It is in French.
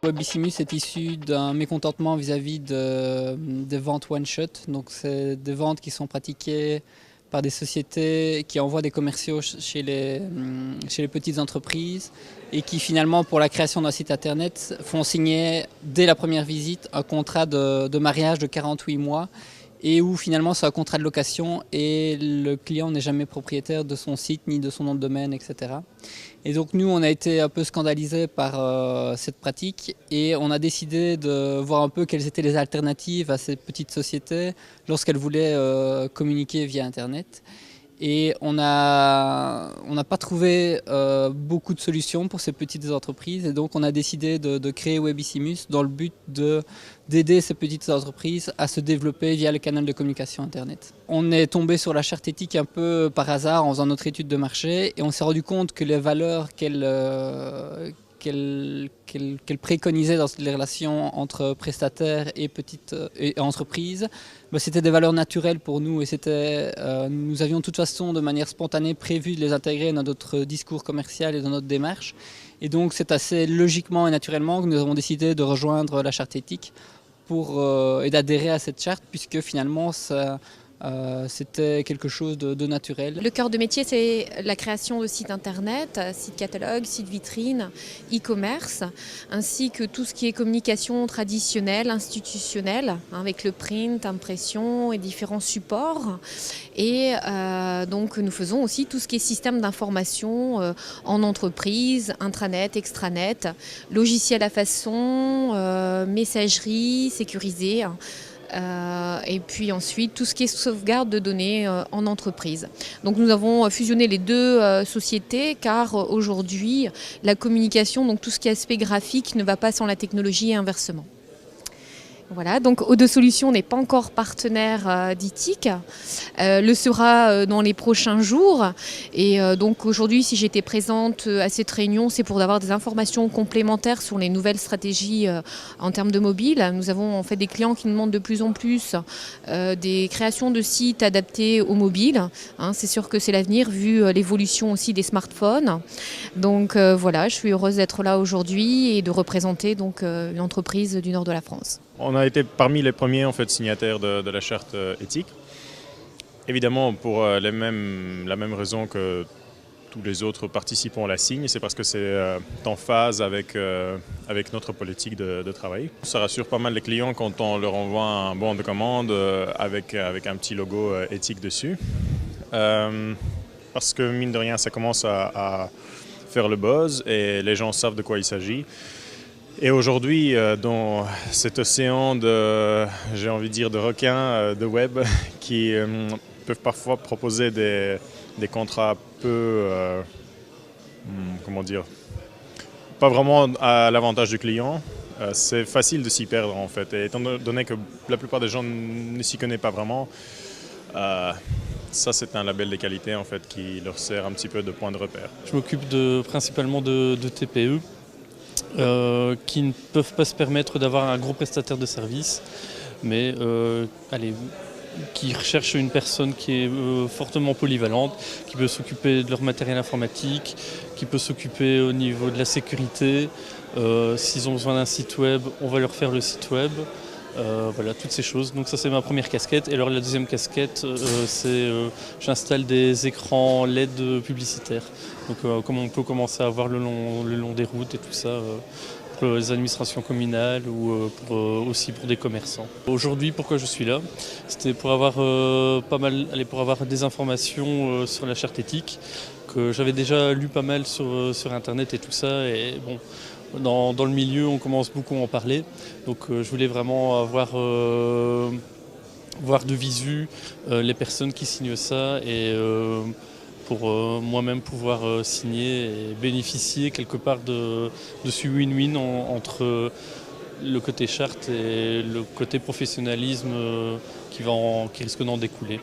Webissimus est issu d'un mécontentement vis-à-vis des ventes one-shot. Donc c'est des ventes qui sont pratiquées par des sociétés qui envoient des commerciaux chez les petites entreprises et qui finalement pour la création d'un site internet font signer dès la première visite un contrat de mariage de 48 mois et où finalement c'est un contrat de location et le client n'est jamais propriétaire de son site ni de son nom de domaine, etc. Et donc nous on a été un peu scandalisés par cette pratique et on a décidé de voir un peu quelles étaient les alternatives à ces petites sociétés lorsqu'elles voulaient communiquer via internet. Et on n'a pas trouvé beaucoup de solutions pour ces petites entreprises et donc on a décidé de créer Webissimus dans le but d'aider ces petites entreprises à se développer via le canal de communication internet. On est tombé sur la charte éthique un peu par hasard en faisant notre étude de marché et on s'est rendu compte que les valeurs qu'elle préconisait dans les relations entre prestataires et petites entreprises, c'était des valeurs naturelles pour nous et nous avions de toute façon de manière spontanée prévu de les intégrer dans notre discours commercial et dans notre démarche. Et donc c'est assez logiquement et naturellement que nous avons décidé de rejoindre la charte éthique et d'adhérer à cette charte puisque finalement c'était quelque chose de naturel. Le cœur de métier, c'est la création de sites internet, sites catalogues, sites vitrines, e-commerce, ainsi que tout ce qui est communication traditionnelle, institutionnelle, avec le print, impression et différents supports. Et donc nous faisons aussi tout ce qui est système d'information en entreprise, intranet, extranet, logiciel à façon, messagerie sécurisée. Et puis ensuite tout ce qui est sauvegarde de données en entreprise. Donc nous avons fusionné les deux sociétés car aujourd'hui la communication, donc tout ce qui est aspect graphique ne va pas sans la technologie et inversement. Voilà, donc O2 Solutions n'est pas encore partenaire d'ITIC, le sera dans les prochains jours. Et donc aujourd'hui, si j'étais présente à cette réunion, c'est pour avoir des informations complémentaires sur les nouvelles stratégies en termes de mobile. Nous avons en fait des clients qui nous demandent de plus en plus des créations de sites adaptés au mobile. C'est sûr que c'est l'avenir vu l'évolution aussi des smartphones. Donc voilà, je suis heureuse d'être là aujourd'hui et de représenter donc une entreprise du nord de la France. On a été parmi les premiers en fait, signataires de la charte éthique. Évidemment, pour la même raison que tous les autres participants la signent, c'est parce que c'est en phase avec notre politique de travail. Ça rassure pas mal les clients quand on leur envoie un bon de commande avec un petit logo éthique dessus. Parce que mine de rien, ça commence à faire le buzz et les gens savent de quoi il s'agit. Et aujourd'hui, dans cet océan j'ai envie de dire, de requins, de web, qui peuvent parfois proposer des contrats peu, comment dire, pas vraiment à l'avantage du client, c'est facile de s'y perdre en fait. Et étant donné que la plupart des gens ne s'y connaissent pas vraiment, ça c'est un label de qualité en fait qui leur sert un petit peu de point de repère. Je m'occupe principalement de TPE. Qui ne peuvent pas se permettre d'avoir un gros prestataire de service, mais qui recherchent une personne qui est fortement polyvalente, qui peut s'occuper de leur matériel informatique, qui peut s'occuper au niveau de la sécurité. S'ils ont besoin d'un site web, on va leur faire le site web. Voilà, toutes ces choses. Donc ça c'est ma première casquette. Et alors la deuxième casquette, c'est j'installe des écrans LED publicitaires. Donc comme on peut commencer à voir le long des routes et tout ça, pour les administrations communales ou aussi pour des commerçants. Aujourd'hui, pourquoi je suis là? C'était pour avoir pour avoir des informations sur la charte éthique, que j'avais déjà lu pas mal sur internet et tout ça. Et bon, dans le milieu, on commence beaucoup à en parler. Donc je voulais vraiment voir de visu les personnes qui signent ça et pour moi-même pouvoir signer et bénéficier quelque part de ce win-win entre le côté charte et le côté professionnalisme qui risque d'en découler.